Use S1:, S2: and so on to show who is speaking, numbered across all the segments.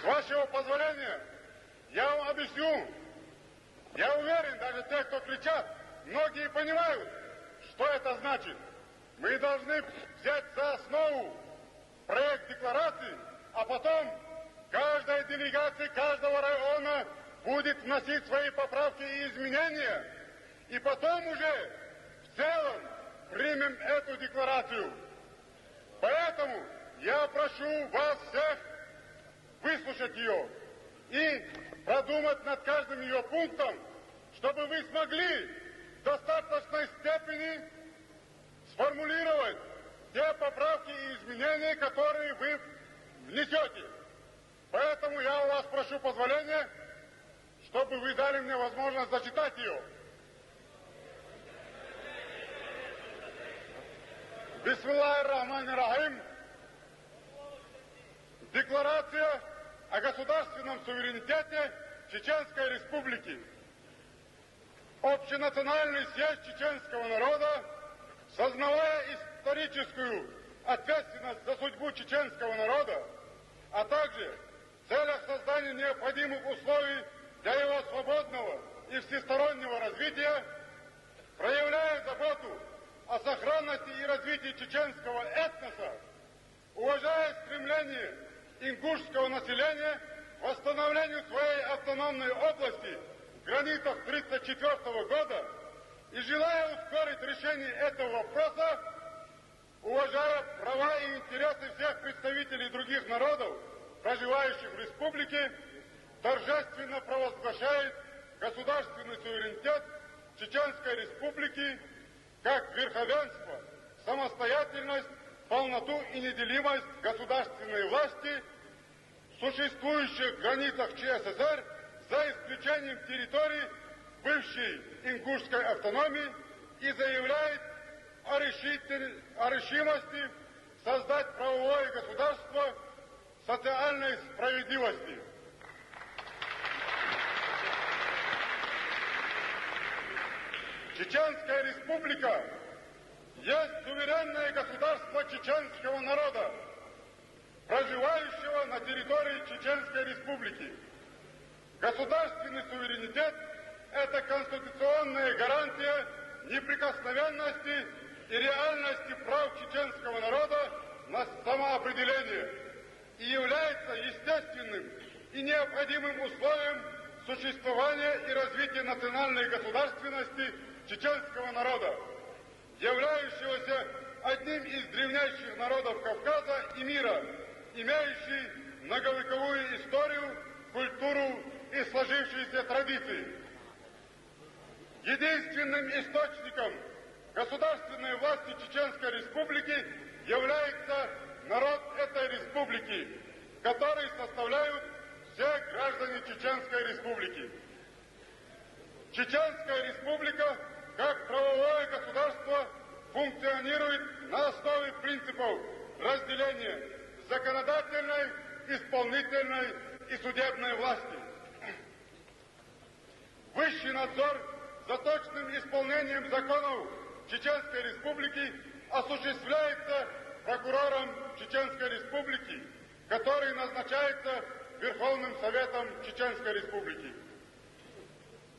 S1: вашего позволения, я вам объясню. Я уверен, даже те, кто кричат, многие понимают, что это значит. Мы должны взять за основу проект декларации, а потом каждая делегация каждого района будет вносить свои поправки и изменения. И потом уже в целом примем эту декларацию. Поэтому я прошу вас всех выслушать ее и продумать над каждым ее пунктом, чтобы вы смогли в достаточной степени сформулировать те поправки и изменения, которые вы внесете. Поэтому я у вас прошу позволения, чтобы вы дали мне возможность зачитать ее. Бисмиллахир-рахманир-рахим. Декларация о государственном суверенитете Чеченской Республики. Общенациональный съезд чеченского народа, сознавая историческую ответственность за судьбу чеченского народа, а также в целях создания необходимых условий для его свободного и всестороннего развития, проявляя заботу о сохранности и развитии чеченского этноса, уважая стремление ингушского населения к восстановлению своей автономной области в границах 1934 года и желая ускорить решение этого вопроса, уважая права и интересы всех представителей других народов, проживающих в республике, торжественно провозглашает государственный суверенитет Чеченской Республики как верховенство, самостоятельность, полноту и неделимость государственной власти в существующих границах ЧССР за исключением территорий бывшей ингушской автономии и заявляет о решимости создать правовое государство социальной справедливости. Чеченская Республика есть суверенное государство чеченского народа, проживающего на территории Чеченской Республики. Государственный суверенитет – это конституционная гарантия неприкосновенности и реальности прав чеченского народа на самоопределение и является естественным и необходимым условием существования и развития национальной государственности чеченского народа, являющегося одним из древнейших народов Кавказа и мира, имеющий многовековую историю, культуру и сложившиеся традиции. Единственным источником государственной власти Чеченской Республики является народ этой республики, который составляют все граждане Чеченской Республики. Чеченская Республика, как правовое государство, функционирует на основе принципов разделения законодательной, исполнительной и судебной власти. Высший надзор за точным исполнением законов Чеченской Республики осуществляется прокурором Чеченской Республики, который назначается Верховным Советом Чеченской Республики.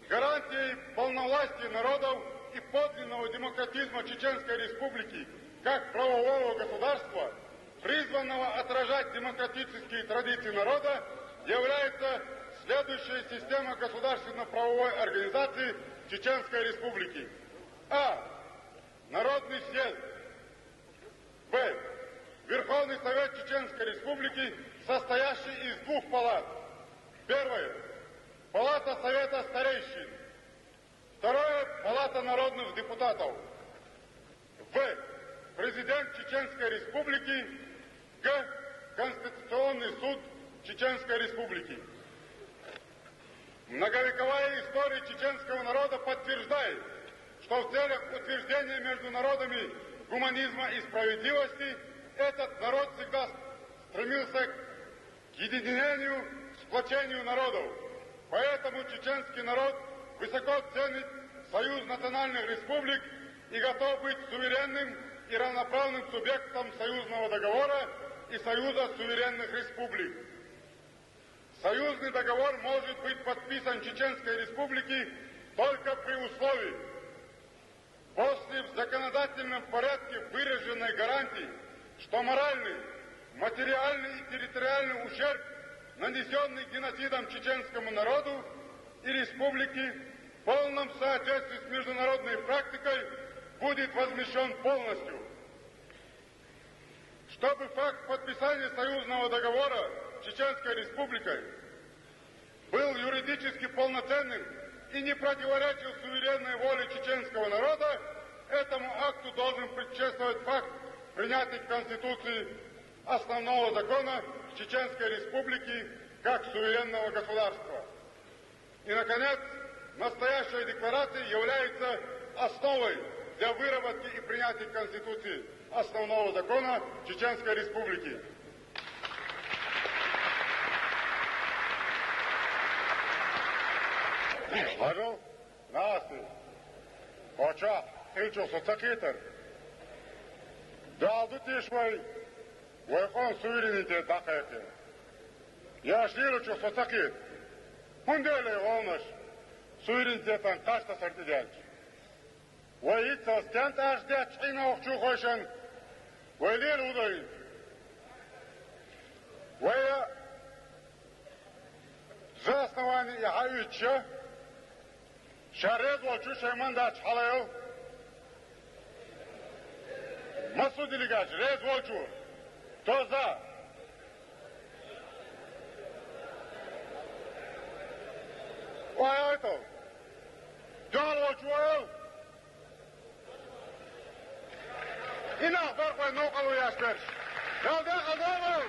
S1: Гарантией полновластия народов и подлинного демократизма Чеченской Республики как правового государства, призванного отражать демократические традиции народа, является следующая система государственно-правовой организации Чеченской Республики. А. Народный съезд. Б. Верховный Совет Чеченской Республики, состоящий из двух палат. Первое. Палата Совета Старейшин. Второе. Палата народных депутатов. В. Президент Чеченской Республики. Г. Конституционный суд Чеченской Республики. Многовековая история чеченского народа подтверждает, что в целях утверждения между народами гуманизма и справедливости этот народ всегда стремился к единению, сплочению народов. Поэтому чеченский народ высоко ценит союз национальных республик и готов быть суверенным и равноправным субъектом союзного договора и союза суверенных республик. союзный договор может быть подписан Чеченской Республике только при условии, после в законодательном порядке выраженной гарантии, что моральный, материальный и территориальный ущерб, нанесенный геноцидом чеченскому народу и республике, в полном соответствии с международной практикой будет возмещен полностью. Чтобы факт подписания союзного договора с Чеченской Республикой был юридически полноценным и не противоречил суверенной воле чеченского народа, этому акту должен предшествовать факт принятия в Конституции основного закона Чеченской Республики как суверенного государства. И, наконец, настоящая декларация является основой для выработки и принятия в Конституции основного закона Чеченской Республики. Hajol, nasti, oča, iću su cakiter. Da dutiš moj, vojkon suverenitet dakajte. Ja šliruću su cakit. Hundele olmuş, suverenitetan kaçta sırtı gelç. Vay hiç sasken taşda çayna okçu koşan, vay lel udayın. Vay за основание Яхавича Шарез Волчу Шайманда Чхалаев Масуд Илигач, Рез Волчу, кто за? Ой, это, Джон Волчу, ой, и на, бархай, нокалу яшперш. Далда, адавай!